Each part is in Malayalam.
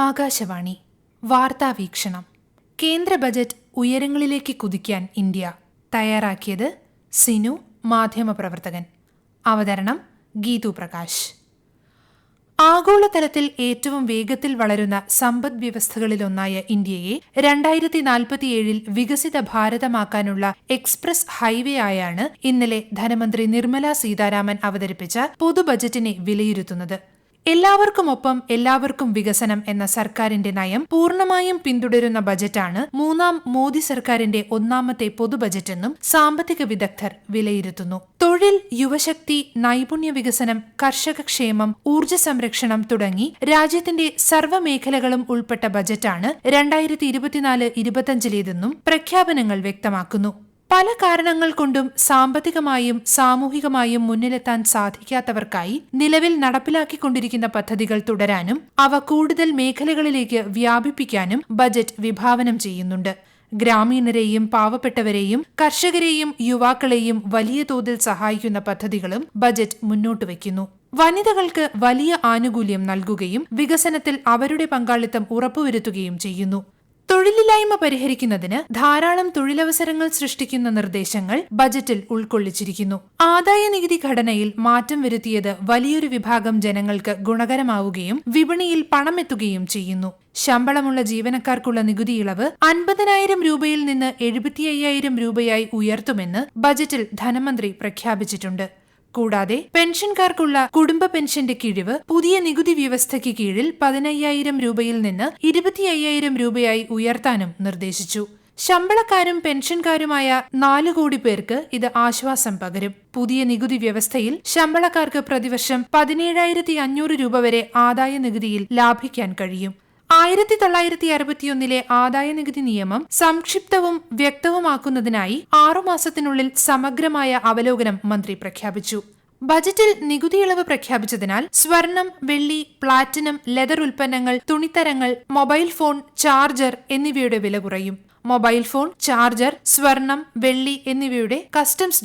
ആകാശവാണി വാർത്താവീക്ഷണം. കേന്ദ്ര ബജറ്റ് ഉയരങ്ങളിലേക്ക് കുതിക്കാൻ ഇന്ത്യ. തയ്യാറാക്കിയത് സിനു, മാധ്യമപ്രവർത്തകൻ. അവതരണം ഗീതു പ്രകാശ്. ആഗോളതലത്തിൽ ഏറ്റവും വേഗത്തിൽ വളരുന്ന സമ്പദ് വ്യവസ്ഥകളിലൊന്നായ ഇന്ത്യയെ 2047 വികസിത ഭാരതമാക്കാനുള്ള എക്സ്പ്രസ് ഹൈവേ ആയാണ് ഇന്നലെ ധനമന്ത്രി നിർമ്മല സീതാരാമൻ അവതരിപ്പിച്ച പൊതുബജറ്റിനെ വിലയിരുത്തുന്നത്. എല്ലാവർക്കുമൊപ്പം എല്ലാവർക്കും വികസനം എന്ന സർക്കാരിന്റെ നയം പൂർണ്ണമായും പിന്തുടരുന്ന ബജറ്റാണ് മൂന്നാം മോദി സർക്കാരിന്റെ ഒന്നാമത്തെ പൊതുബജറ്റെന്നും സാമ്പത്തിക വിദഗ്ധർ വിലയിരുത്തുന്നു. തൊഴിൽ, യുവശക്തി, നൈപുണ്യ വികസനം, കർഷകക്ഷേമം, ഊർജ്ജ സംരക്ഷണം തുടങ്ങി രാജ്യത്തിന്റെ സർവ്വമേഖലകളും ഉൾപ്പെട്ട ബജറ്റാണ് 2024-25 പ്രഖ്യാപനങ്ങൾ വ്യക്തമാക്കുന്നു. പല കാരണങ്ങൾ കൊണ്ടും സാമ്പത്തികമായും സാമൂഹികമായും മുന്നിലെത്താൻ സാധിക്കാത്തവർക്കായി നിലവിൽ നടപ്പിലാക്കിക്കൊണ്ടിരിക്കുന്ന പദ്ധതികൾ തുടരാനും അവ കൂടുതൽ മേഖലകളിലേക്ക് വ്യാപിപ്പിക്കാനും ബജറ്റ് വിഭാവനം ചെയ്യുന്നുണ്ട്. ഗ്രാമീണരെയും പാവപ്പെട്ടവരെയും കർഷകരെയും യുവാക്കളെയും വലിയ തോതിൽ സഹായിക്കുന്ന പദ്ധതികളും ബജറ്റ് മുന്നോട്ട് വയ്ക്കുന്നു. വനിതകൾക്ക് വലിയ ആനുകൂല്യം നൽകുകയും വികസനത്തിൽ അവരുടെ പങ്കാളിത്തം ഉറപ്പുവരുത്തുകയും ചെയ്യുന്നു. തൊഴിലില്ലായ്മ പരിഹരിക്കുന്നതിന് ധാരാളം തൊഴിലവസരങ്ങൾ സൃഷ്ടിക്കുന്ന നിർദ്ദേശങ്ങൾ ബജറ്റിൽ ഉൾക്കൊള്ളിച്ചിരിക്കുന്നു. ആദായനികുതി ഘടനയിൽ മാറ്റം വരുത്തിയത് വലിയൊരു വിഭാഗം ജനങ്ങൾക്ക് ഗുണകരമാവുകയും വിപണിയിൽ പണമെത്തുകയും ചെയ്യുന്നു. ശമ്പളമുള്ള ജീവനക്കാർക്കുള്ള നികുതി ഇളവ് 50,000 രൂപയിൽ നിന്ന് 75,000 രൂപയായി ഉയർത്തുമെന്ന് ബജറ്റിൽ ധനമന്ത്രി പ്രഖ്യാപിച്ചിട്ടുണ്ട്. കൂടാതെ പെൻഷൻകാർക്കുള്ള കുടുംബ പെൻഷന്റെ കിഴിവ് പുതിയ നികുതി വ്യവസ്ഥയ്ക്ക് കീഴിൽ 15,000 രൂപയിൽ നിന്ന് 25,000 രൂപയായി ഉയർത്താനും നിർദ്ദേശിച്ചു. ശമ്പളക്കാരും പെൻഷൻകാരുമായ 4 കോടി പേർക്ക് ഇത് ആശ്വാസം പകരും. പുതിയ നികുതി വ്യവസ്ഥയിൽ ശമ്പളക്കാർക്ക് പ്രതിവർഷം 17,500 രൂപ വരെ ആദായ നികുതിയിൽ ലാഭിക്കാൻ കഴിയും. 1961 ആദായനികുതി നിയമം സംക്ഷിപ്തവും വ്യക്തവുമാക്കുന്നതിനായി 6 മാസത്തിനുള്ളിൽ സമഗ്രമായ അവലോകനം മന്ത്രി പ്രഖ്യാപിച്ചു. ബജറ്റിൽ നികുതി ഇളവ് പ്രഖ്യാപിച്ചതിനാൽ സ്വർണം, വെള്ളി, പ്ലാറ്റിനം, ലെതർ ഉൽപ്പന്നങ്ങൾ, തുണിത്തരങ്ങൾ, മൊബൈൽ ഫോൺ, ചാർജർ എന്നിവയുടെ വില കുറയും. മൊബൈൽ ഫോൺ, ചാർജർ, സ്വർണം, വെള്ളി എന്നിവയുടെ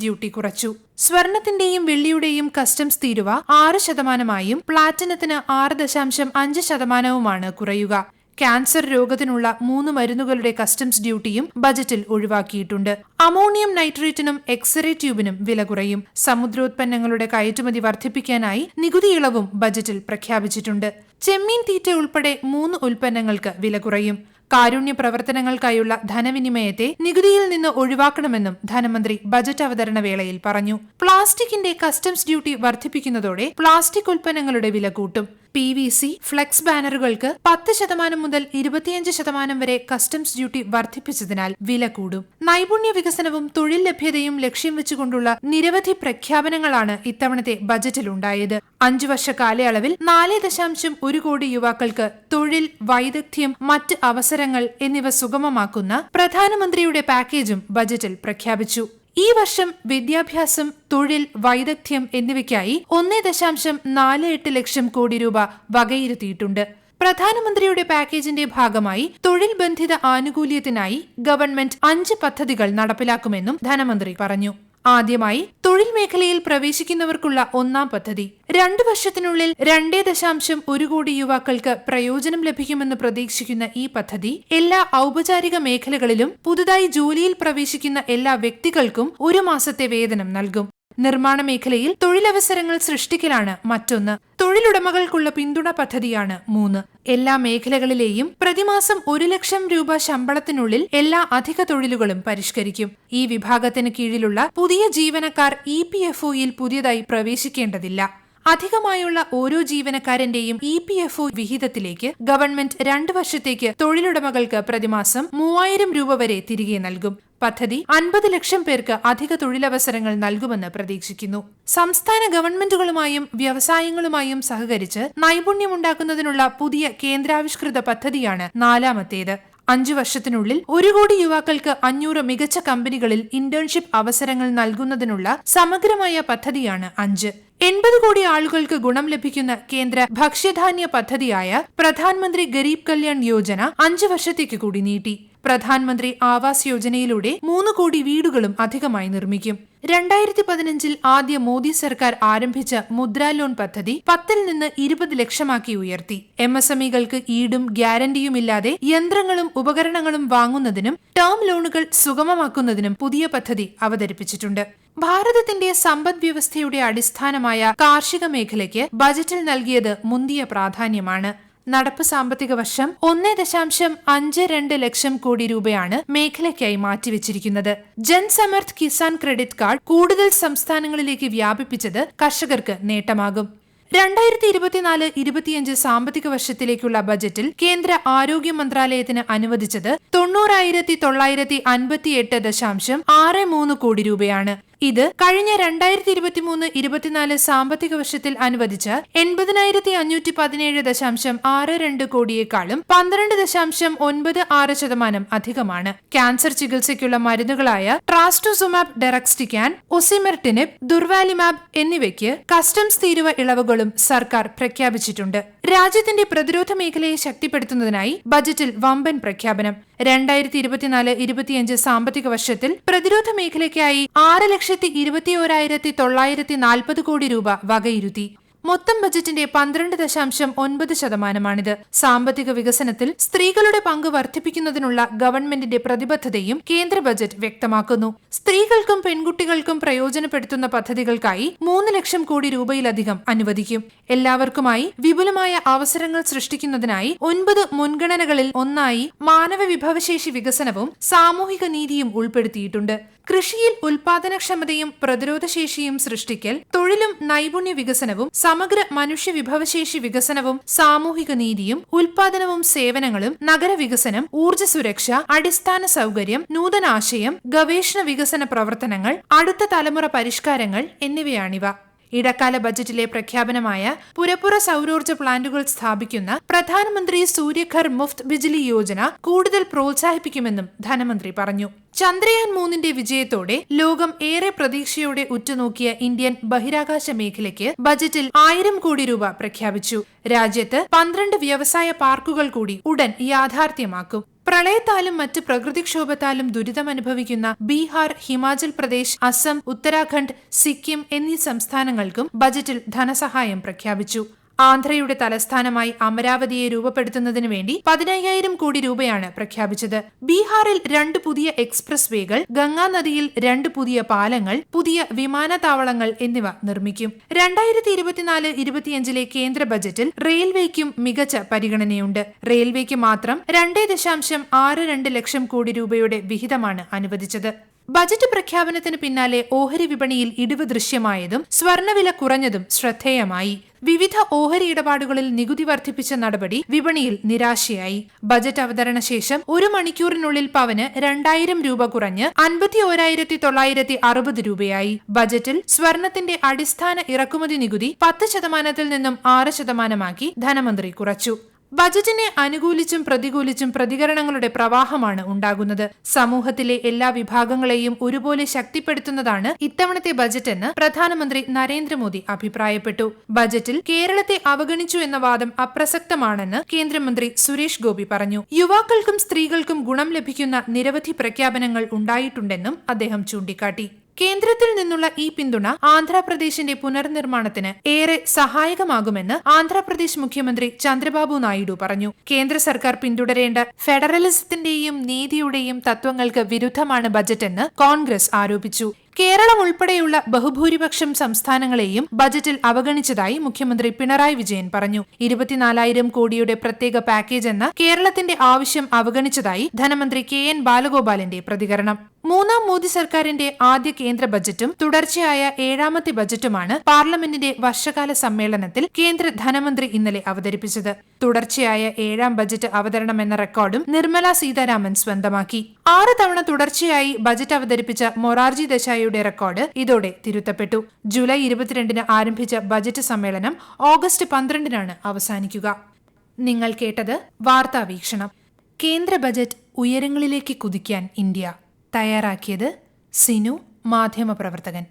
ഡ്യൂട്ടി കുറച്ചു. സ്വർണത്തിന്റെയും വെള്ളിയുടെയും കസ്റ്റംസ് തീരുവ 6%, പ്ലാറ്റിനത്തിന് 6.5% കുറയുക. ക്യാൻസർ രോഗത്തിനുള്ള 3 മരുന്നുകളുടെ കസ്റ്റംസ് ഡ്യൂട്ടിയും ബജറ്റിൽ ഒഴിവാക്കിയിട്ടുണ്ട്. അമോണിയം നൈട്രേറ്റിനും എക്സ്റേ ട്യൂബിനും വില കുറയും. സമുദ്രോത്പന്നങ്ങളുടെ കയറ്റുമതി വർദ്ധിപ്പിക്കാനായി നികുതി ഇളവും ബജറ്റിൽ പ്രഖ്യാപിച്ചിട്ടുണ്ട്. ചെമ്മീൻ തീറ്റ ഉൾപ്പെടെ 3 ഉൽപ്പന്നങ്ങൾക്ക് വില കുറയും. കാരുണ്യ പ്രവർത്തനങ്ങൾക്കായുള്ള ധനവിനിമയത്തെ നികുതിയിൽ നിന്ന് ഒഴിവാക്കണമെന്നും ധനമന്ത്രി ബജറ്റ് അവതരണ വേളയിൽ പറഞ്ഞു. പ്ലാസ്റ്റിക്കിന്റെ കസ്റ്റംസ് ഡ്യൂട്ടി വർദ്ധിപ്പിക്കുന്നതോടെ പ്ലാസ്റ്റിക് ഉൽപ്പന്നങ്ങളുടെ വില കൂട്ടും. PVC, ഫ്ലെക്സ് ബാനറുകൾക്ക് 10% മുതൽ 25% വരെ കസ്റ്റംസ് ഡ്യൂട്ടി വർദ്ധിപ്പിച്ചതിനാൽ വില കൂടും. നൈപുണ്യ വികസനവും തൊഴിൽ ലഭ്യതയും ലക്ഷ്യം വെച്ചുകൊണ്ടുള്ള നിരവധി പ്രഖ്യാപനങ്ങളാണ് ഇത്തവണത്തെ ബജറ്റിലുണ്ടായത്. 5 വർഷ കാലയളവിൽ 4.1 കോടി യുവാക്കൾക്ക് തൊഴിൽ, വൈദഗ്ധ്യം, മറ്റ് അവസരങ്ങൾ എന്നിവ സുഗമമാക്കുന്ന പ്രധാനമന്ത്രിയുടെ പാക്കേജും ബജറ്റിൽ പ്രഖ്യാപിച്ചു. ഈ വർഷം വിദ്യാഭ്യാസം, തൊഴിൽ, വൈദഗ്ധ്യം എന്നിവയ്ക്കായി 1.48 ലക്ഷം കോടി രൂപ വകയിരുത്തിയിട്ടുണ്ട്. പ്രധാനമന്ത്രിയുടെ പാക്കേജിന്റെ ഭാഗമായി തൊഴിൽ ബന്ധിത ആനുകൂല്യത്തിനായി ഗവൺമെന്റ് 5 പദ്ധതികൾ നടപ്പിലാക്കുമെന്നും ധനമന്ത്രി പറഞ്ഞു. ആദ്യമായി തൊഴിൽ മേഖലയിൽ പ്രവേശിക്കുന്നവർക്കുള്ള 1-ാം പദ്ധതി. 2 വർഷത്തിനുള്ളിൽ 2.1 കോടി യുവാക്കൾക്ക് പ്രയോജനം ലഭിക്കുമെന്ന് പ്രതീക്ഷിക്കുന്ന ഈ പദ്ധതി എല്ലാ ഔപചാരിക മേഖലകളിലും പുതുതായി ജോലിയിൽ പ്രവേശിക്കുന്ന എല്ലാ വ്യക്തികൾക്കും 1 മാസത്തെ വേതനം നൽകും. നിർമ്മാണ മേഖലയിൽ തൊഴിലവസരങ്ങൾ സൃഷ്ടിക്കലാണ് മറ്റൊന്ന്. തൊഴിലുടമകൾക്കുള്ള പിന്തുണ പദ്ധതിയാണ് 3. എല്ലാ മേഖലകളിലെയും പ്രതിമാസം 1 ലക്ഷം രൂപ ശമ്പളത്തിനുള്ളിൽ എല്ലാ അധിക തൊഴിലുകളും പരിഷ്കരിക്കും. ഈ വിഭാഗത്തിന് കീഴിലുള്ള പുതിയ ജീവനക്കാർ EPFOയിൽ പുതിയതായി പ്രവേശിക്കേണ്ടതില്ല. അധികമായുള്ള ഓരോ ജീവനക്കാരന്റെയും EPFO വിഹിതത്തിലേക്ക് ഗവൺമെന്റ് 2 വർഷത്തേക്ക് തൊഴിലുടമകൾക്ക് പ്രതിമാസം 3,000 രൂപ വരെ തിരികെ നൽകും. പദ്ധതി 50 ലക്ഷം പേർക്ക് അധിക തൊഴിലവസരങ്ങൾ നൽകുമെന്ന് പ്രതീക്ഷിക്കുന്നു. സംസ്ഥാന ഗവൺമെന്റുകളുമായും വ്യവസായങ്ങളുമായും സഹകരിച്ച് നൈപുണ്യമുണ്ടാക്കുന്നതിനുള്ള പുതിയ കേന്ദ്രാവിഷ്കൃത പദ്ധതിയാണ് 4-ാമത്തേത്. 5 വർഷത്തിനുള്ളിൽ 1 കോടി യുവാക്കൾക്ക് 500 മികച്ച കമ്പനികളിൽ ഇന്റേൺഷിപ്പ് അവസരങ്ങൾ നൽകുന്നതിനുള്ള സമഗ്രമായ പദ്ധതിയാണ് 5. 80 കോടി ആളുകൾക്ക് ഗുണം ലഭിക്കുന്ന കേന്ദ്ര ഭക്ഷ്യധാന്യ പദ്ധതിയായ പ്രധാനമന്ത്രി ഗരീബ് കല്യാൺ യോജന 5 വർഷത്തേക്ക് കൂടി നീട്ടി. പ്രധാനമന്ത്രി ആവാസ് യോജനയിലൂടെ 3 കോടി വീടുകളും അധികമായി നിർമ്മിക്കും. 2015 ആദ്യ മോദി സർക്കാർ ആരംഭിച്ച മുദ്രാ ലോൺ പദ്ധതി 10 നിന്ന് 20 ലക്ഷമാക്കി ഉയർത്തി. MSMEകൾക്ക് ഈടും ഗ്യാരണ്ടിയുമില്ലാതെ യന്ത്രങ്ങളും ഉപകരണങ്ങളും വാങ്ങുന്നതിനും ടേം ലോണുകൾ സുഗമമാക്കുന്നതിനും പുതിയ പദ്ധതി അവതരിപ്പിച്ചിട്ടുണ്ട്. ഭാരതത്തിന്റെ സമ്പദ് വ്യവസ്ഥയുടെ അടിസ്ഥാനമായ കാർഷിക മേഖലയ്ക്ക് ബജറ്റിൽ നൽകിയത് മുന്തിയ പ്രാധാന്യമാണ്. നടപ്പ് സാമ്പത്തിക വർഷം 1.52 ലക്ഷം കോടി രൂപയാണ് മേഖലയ്ക്കായി മാറ്റിവെച്ചിരിക്കുന്നത്. ജൻസമർത്ഥ് കിസാൻ ക്രെഡിറ്റ് കാർഡ് കൂടുതൽ സംസ്ഥാനങ്ങളിലേക്ക് വ്യാപിപ്പിച്ചത് കർഷകർക്ക് നേട്ടമാകും. 2024-25 സാമ്പത്തിക വർഷത്തിലേക്കുള്ള ബജറ്റിൽ കേന്ദ്ര ആരോഗ്യ മന്ത്രാലയത്തിന് അനുവദിച്ചത് 90,958.63 കോടി രൂപയാണ്. ഇത് കഴിഞ്ഞ 2023-24 സാമ്പത്തിക വർഷത്തിൽ അനുവദിച്ച 80,517.62 കോടിയേക്കാളും 12.96% അധികമാണ്. ക്യാൻസർ ചികിത്സയ്ക്കുള്ള മരുന്നുകളായ ട്രാസ്റ്റോസുമാബ് ഡെറക്സ്റ്റിക്കാൻ, ഒസിമെർട്ടിനിബ്, ദുർവാലിമാബ് എന്നിവയ്ക്ക് കസ്റ്റംസ് തീരുവ ഇളവുകളും സർക്കാർ പ്രഖ്യാപിച്ചിട്ടുണ്ട്. രാജ്യത്തിന്റെ പ്രതിരോധ മേഖലയെ ശക്തിപ്പെടുത്തുന്നതിനായി ബജറ്റിൽ വമ്പൻ പ്രഖ്യാപനം. 2024-25 സാമ്പത്തിക വർഷത്തിൽ പ്രതിരോധ മേഖലയ്ക്കായി 6,21,940 കോടി രൂപ വകയിരുത്തി. മൊത്തം ബജറ്റിന്റെ 12.9%. സാമ്പത്തിക വികസനത്തിൽ സ്ത്രീകളുടെ പങ്ക് വർദ്ധിപ്പിക്കുന്നതിനുള്ള ഗവൺമെന്റിന്റെ പ്രതിബദ്ധതയും കേന്ദ്ര ബജറ്റ് വ്യക്തമാക്കുന്നു. സ്ത്രീകൾക്കും പെൺകുട്ടികൾക്കും പ്രയോജനപ്പെടുത്തുന്ന പദ്ധതികൾക്കായി 3 ലക്ഷം കോടി രൂപയിലധികം അനുവദിക്കും. എല്ലാവർക്കുമായി വിപുലമായ അവസരങ്ങൾ സൃഷ്ടിക്കുന്നതിനായി 9 മുൻഗണനകളിൽ ഒന്നായി മാനവ വിഭവശേഷി വികസനവും സാമൂഹിക നീതിയും ഉൾപ്പെടുത്തിയിട്ടുണ്ട്. കൃഷിയിൽ ഉൽപാദനക്ഷമതയും പ്രതിരോധശേഷിയും സൃഷ്ടിക്കൽ, തൊഴിലും നൈപുണ്യ വികസനവും, സമഗ്ര മനുഷ്യ വിഭവശേഷി വികസനവും, സാമൂഹിക നീതിയും, ഉൽപാദനവും സേവനങ്ങളും, നഗരവികസനം, ഊർജ്ജ സുരക്ഷ, അടിസ്ഥാന സൗകര്യം, നൂതനാശയം, ഗവേഷണ വികസന പ്രവർത്തനങ്ങൾ, അടുത്ത തലമുറ പരിഷ്കാരങ്ങൾ എന്നിവയാണിവ. ഇടക്കാല ബജറ്റിലെ പ്രഖ്യാപനമായ പുരപ്പുറ സൗരോർജ്ജ പ്ലാന്റുകൾ സ്ഥാപിക്കുന്ന പ്രധാനമന്ത്രി സൂര്യഘർ മുഫ്ത് ബിജ്ലി യോജന കൂടുതൽ പ്രോത്സാഹിപ്പിക്കുമെന്നും ധനമന്ത്രി പറഞ്ഞു. ചന്ദ്രയാൻ 3ന്റെ വിജയത്തോടെ ലോകം ഏറെ പ്രതീക്ഷയോടെ ഉറ്റുനോക്കിയ ഇന്ത്യൻ ബഹിരാകാശ മേഖലയ്ക്ക് ബജറ്റിൽ 1000 കോടി രൂപ പ്രഖ്യാപിച്ചു. രാജ്യത്ത് 12 വ്യവസായ പാർക്കുകൾ കൂടി ഉടൻ യാഥാർത്ഥ്യമാക്കും. പ്രളയത്താലും മറ്റ് പ്രകൃതിക്ഷോഭത്താലും ദുരിതമനുഭവിക്കുന്ന ബീഹാർ, ഹിമാചൽ പ്രദേശ്, അസം, ഉത്തരാഖണ്ഡ്, സിക്കിം എന്നീ സംസ്ഥാനങ്ങൾക്കും ബജറ്റിൽ ധനസഹായം പ്രഖ്യാപിച്ചു. ആന്ധ്രയുടെ തലസ്ഥാനമായി അമരാവതിയെ രൂപപ്പെടുത്തുന്നതിനു വേണ്ടി 15,000 കോടി രൂപയാണ് പ്രഖ്യാപിച്ചത്. ബീഹാറിൽ 2 പുതിയ എക്സ്പ്രസ് വേകൾ, ഗംഗാനദിയിൽ 2 പുതിയ പാലങ്ങൾ, പുതിയ വിമാനത്താവളങ്ങൾ എന്നിവ നിർമ്മിക്കും. 2024-25 കേന്ദ്ര ബജറ്റിൽ റെയിൽവേക്കും മികച്ച പരിഗണനയുണ്ട്. റെയിൽവേക്ക് മാത്രം 2.62 ലക്ഷം കോടി രൂപയുടെ വിഹിതമാണ് അനുവദിച്ചത്. ബജറ്റ് പ്രഖ്യാപനത്തിന് പിന്നാലെ ഓഹരി വിപണിയിൽ ഇടിവ് ദൃശ്യമായതും സ്വർണ്ണവില കുറഞ്ഞതും ശ്രദ്ധേയമായി. വിവിധ ഓഹരി ഇടപാടുകളിൽ നികുതി വർദ്ധിപ്പിച്ച നടപടി വിപണിയിൽ നിരാശയായി. ബജറ്റ് അവതരണ ശേഷം 1 മണിക്കൂറിനുള്ളിൽ പവന് 2000 രൂപ കുറഞ്ഞ് 51,960 രൂപയായി. ബജറ്റിൽ സ്വർണത്തിന്റെ അടിസ്ഥാന ഇറക്കുമതി നികുതി 10% നിന്നും 6% ധനമന്ത്രി കുറച്ചു. ബജറ്റിനെ അനുകൂലിച്ചും പ്രതികൂലിച്ചും പ്രതികരണങ്ങളുടെ പ്രവാഹമാണ് ഉണ്ടാകുന്നത്. സമൂഹത്തിലെ എല്ലാ വിഭാഗങ്ങളെയും ഒരുപോലെ ശക്തിപ്പെടുത്തുന്നതാണ് ഇത്തവണത്തെ ബജറ്റെന്ന് പ്രധാനമന്ത്രി നരേന്ദ്രമോദി അഭിപ്രായപ്പെട്ടു. ബജറ്റിൽ കേരളത്തെ അവഗണിച്ചു എന്ന വാദം അപ്രസക്തമാണെന്ന് കേന്ദ്രമന്ത്രി സുരേഷ് ഗോപി പറഞ്ഞു. യുവാക്കൾക്കും സ്ത്രീകൾക്കും ഗുണം ലഭിക്കുന്ന നിരവധി പ്രഖ്യാപനങ്ങൾ ഉണ്ടായിട്ടുണ്ടെന്നും അദ്ദേഹം ചൂണ്ടിക്കാട്ടി. കേന്ദ്രത്തിൽ നിന്നുള്ള ഈ പിന്തുണ ആന്ധ്രാപ്രദേശിന്റെ പുനർനിർമ്മാണത്തിന് ഏറെ സഹായകമാകുമെന്ന് ആന്ധ്രാപ്രദേശ് മുഖ്യമന്ത്രി ചന്ദ്രബാബു നായിഡു പറഞ്ഞു. കേന്ദ്ര സർക്കാർ പിന്തുടരേണ്ട ഫെഡറലിസത്തിന്റെയും നീതിയുടെയും തത്വങ്ങൾക്ക് വിരുദ്ധമാണ് ബജറ്റെന്ന് കോൺഗ്രസ് ആരോപിച്ചു. കേരളം ഉൾപ്പെടെയുള്ള ബഹുഭൂരിപക്ഷം സംസ്ഥാനങ്ങളെയും ബജറ്റിൽ അവഗണിച്ചതായി മുഖ്യമന്ത്രി പിണറായി വിജയൻ പറഞ്ഞു. 24,000 കോടിയുടെ പ്രത്യേക പാക്കേജ് എന്ന കേരളത്തിന്റെ ആവശ്യം അവഗണിച്ചതായി ധനമന്ത്രി KN ബാലഗോപാലിന്റെ പ്രതികരണം. 3ാം മോദി സർക്കാരിന്റെ ആദ്യ കേന്ദ്ര ബജറ്റും തുടർച്ചയായ 7ാമത്തെ ബജറ്റുമാണ് പാർലമെന്റിന്റെ വർഷകാല സമ്മേളനത്തിൽ കേന്ദ്ര ധനമന്ത്രി ഇന്നലെ അവതരിപ്പിച്ചത്. തുടർച്ചയായ 7ാം ബജറ്റ് അവതരണം എന്ന റെക്കോർഡും നിർമ്മല സീതാരാമൻ സ്വന്തമാക്കി. 6 തവണ തുടർച്ചയായി ബജറ്റ് അവതരിപ്പിച്ച മൊറാർജി ദേശായിയുടെ റെക്കോർഡ് ഇതോടെ തിരുത്തപ്പെട്ടു. ജൂലൈ 22-ന് ആരംഭിച്ച ബജറ്റ് സമ്മേളനം ഓഗസ്റ്റ് 12-നാണ് അവസാനിക്കുക. നിങ്ങൾ കേട്ടത് വാർത്താ വീക്ഷണം. കേന്ദ്ര ബജറ്റ് ഉയരങ്ങളിലേക്ക് കുതിക്കാൻ ഇന്ത്യ. തയ്യാറാക്കിയത് സിനു, മാധ്യമപ്രവർത്തകൻ.